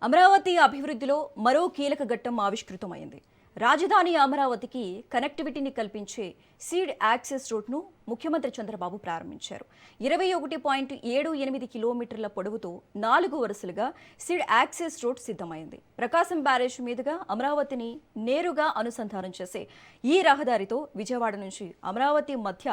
అమరావతి అభివృద్ధిలో మరో కీలక ఘట్టం ఆవిష్కృతమైంది. రాజధాని అమరావతికి కనెక్టివిటీని కల్పించే సీడ్ యాక్సెస్ రోడ్ను ముఖ్యమంత్రి చంద్రబాబు ప్రారంభించారు. 21.78 కిలోమీటర్ల పొడవుతో 4 వరుసలుగా సీడ్ యాక్సెస్ రోడ్ సిద్ధమైంది. ప్రకాశం బ్యారేజ్ మీదుగా అమరావతిని నేరుగా అనుసంధానం చేసే ఈ రహదారితో విజయవాడ నుంచి అమరావతి మధ్య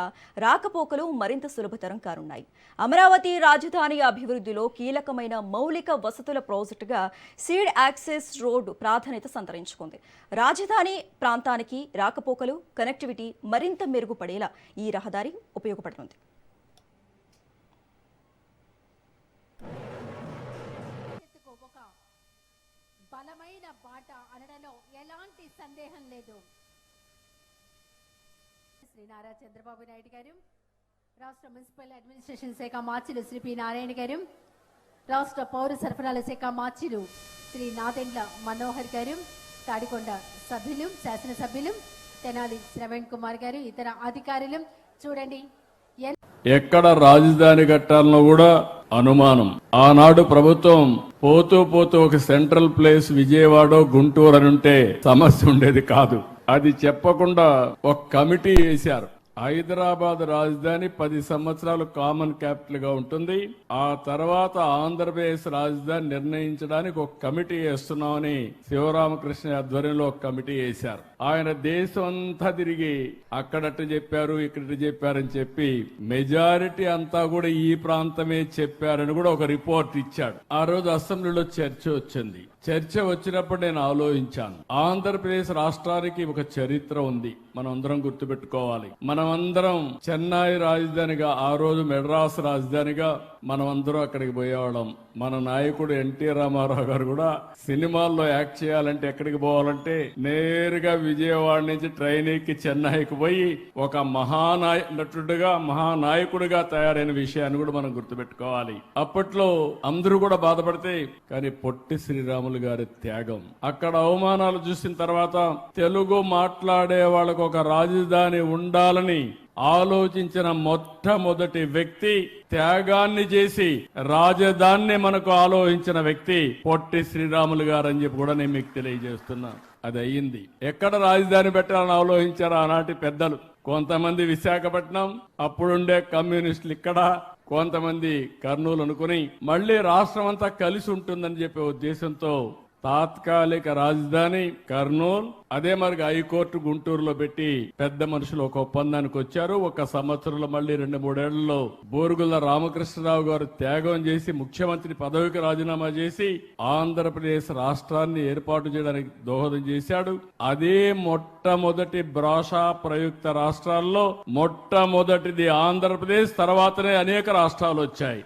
రాకపోకలు మరింత సులభతరం కానున్నాయి. అమరావతి రాజధాని అభివృద్ధిలో కీలకమైన మౌలిక వసతుల ప్రాజెక్టుగా సీడ్ యాక్సెస్ రోడ్ ప్రాధాన్యత సంతరించుకుంది. రాజధాని ప్రాంతానికి రాకపోకలు కనెక్టివిటీ మరింత మెరుగుపడేలా ఈ రహదారి ఉపయోగపడుతుంది. బలమైన బాట అనడంలో ఎలాంటి సందేహం లేదు. శ్రీ నారా చంద్రబాబు నాయుడు గారు, రాష్ట్ర మున్సిపల్ అడ్మినిస్ట్రేషన్ శాఖ మార్చిలు శ్రీ పి నారాయణ గారు, రాష్ట్ర పౌర సరఫరాల శాఖ మార్చిలు శ్రీ నాదెండ్ల మనోహర్ గారు, తాడికొండ సభ్యులు, శాసనసభ్యులు తెనాలి శ్రవణ్ కుమార్ గారు, ఇతర అధికారులు చూడండి. ఎక్కడ రాజధాని కట్టాలనో కూడా అనుమానం. ఆనాడు ప్రభుత్వం పోతూ ఒక సెంట్రల్ ప్లేస్ విజయవాడ గుంటూరు అని ఉంటే సమస్య ఉండేది కాదు. అది చెప్పకుండా ఒక కమిటీ వేశారు. హైదరాబాద్ రాజధాని 10 సంవత్సరాలు కామన్ క్యాపిటల్ గా ఉంటుంది. ఆ తర్వాత ఆంధ్రప్రదేశ్ రాజధాని నిర్ణయించడానికి ఒక కమిటీ వేస్తున్నామని శివరామకృష్ణ ఆధ్వర్యంలో ఒక కమిటీ వేశారు. ఆయన దేశం అంతా తిరిగి అక్కడట్టు చెప్పారు, ఇక్కడ చెప్పారని చెప్పి మెజారిటీ అంతా కూడా ఈ ప్రాంతమే చెప్పారని కూడా ఒక రిపోర్ట్ ఇచ్చాడు. ఆ రోజు అసెంబ్లీలో చర్చ వచ్చింది. చర్చ వచ్చినప్పుడు నేను ఆలోచించాను, ఆంధ్రప్రదేశ్ రాష్ట్రానికి ఒక చరిత్ర ఉంది, మనం అందరం గుర్తుపెట్టుకోవాలి. మనమందరం చెన్నై రాజధానిగా, ఆ రోజు మెడ్రాస్ రాజధానిగా మనమందరం అక్కడికి పోయేవాళ్ళం. మన నాయకుడు ఎన్టీ రామారావు గారు కూడా సినిమాల్లో యాక్ట్ చేయాలంటే ఎక్కడికి పోవాలంటే నేరుగా విజయవాడ నుంచి ట్రైన్ ఎక్కి చెన్నైకి పోయి ఒక నటుడుగా మహానాయకుడిగా తయారైన విషయాన్ని కూడా మనం గుర్తుపెట్టుకోవాలి. అప్పట్లో అందరూ కూడా బాధపడితే, కానీ పొట్టి శ్రీరాములు గారి త్యాగం, అక్కడ అవమానాలు చూసిన తర్వాత తెలుగు మాట్లాడే వాళ్ళకు ఒక రాజధాని ఉండాలని ఆలోచించిన మొట్టమొదటి వ్యక్తి, త్యాగాన్ని చేసి రాజధానిని మనకు ఆలోచించిన వ్యక్తి పొట్టి శ్రీరాములు గారు అని చెప్పి కూడా నేను మీకు తెలియజేస్తున్నా. అది అయ్యింది. ఎక్కడ రాజధాని పెట్టాలని ఆలోచించారు ఆనాటి పెద్దలు. కొంతమంది విశాఖపట్నం, అప్పుడుండే కమ్యూనిస్టులు ఇక్కడ, కొంతమంది కర్నూలు అనుకుని మళ్లీ రాష్ట్రం అంతా కలిసి ఉంటుందని చెప్పే ఉద్దేశంతో తాత్కాలిక రాజధాని కర్నూలు, అదే మరి హైకోర్టు గుంటూరులో పెట్టి పెద్ద మనుషులు ఒక ఒప్పందానికి వచ్చారు. 1 సంవత్సరంలో మళ్లీ 2-3 ఏళ్లలో బోరుగుల రామకృష్ణరావు గారు త్యాగం చేసి ముఖ్యమంత్రి పదవికి రాజీనామా చేసి ఆంధ్రప్రదేశ్ రాష్ట్రాన్ని ఏర్పాటు చేయడానికి దోహదం చేశాడు. అదే మొట్టమొదటి భాషా ప్రయుక్త రాష్ట్రాల్లో మొట్టమొదటిది ఆంధ్రప్రదేశ్, తర్వాతనే అనేక రాష్ట్రాలు వచ్చాయి.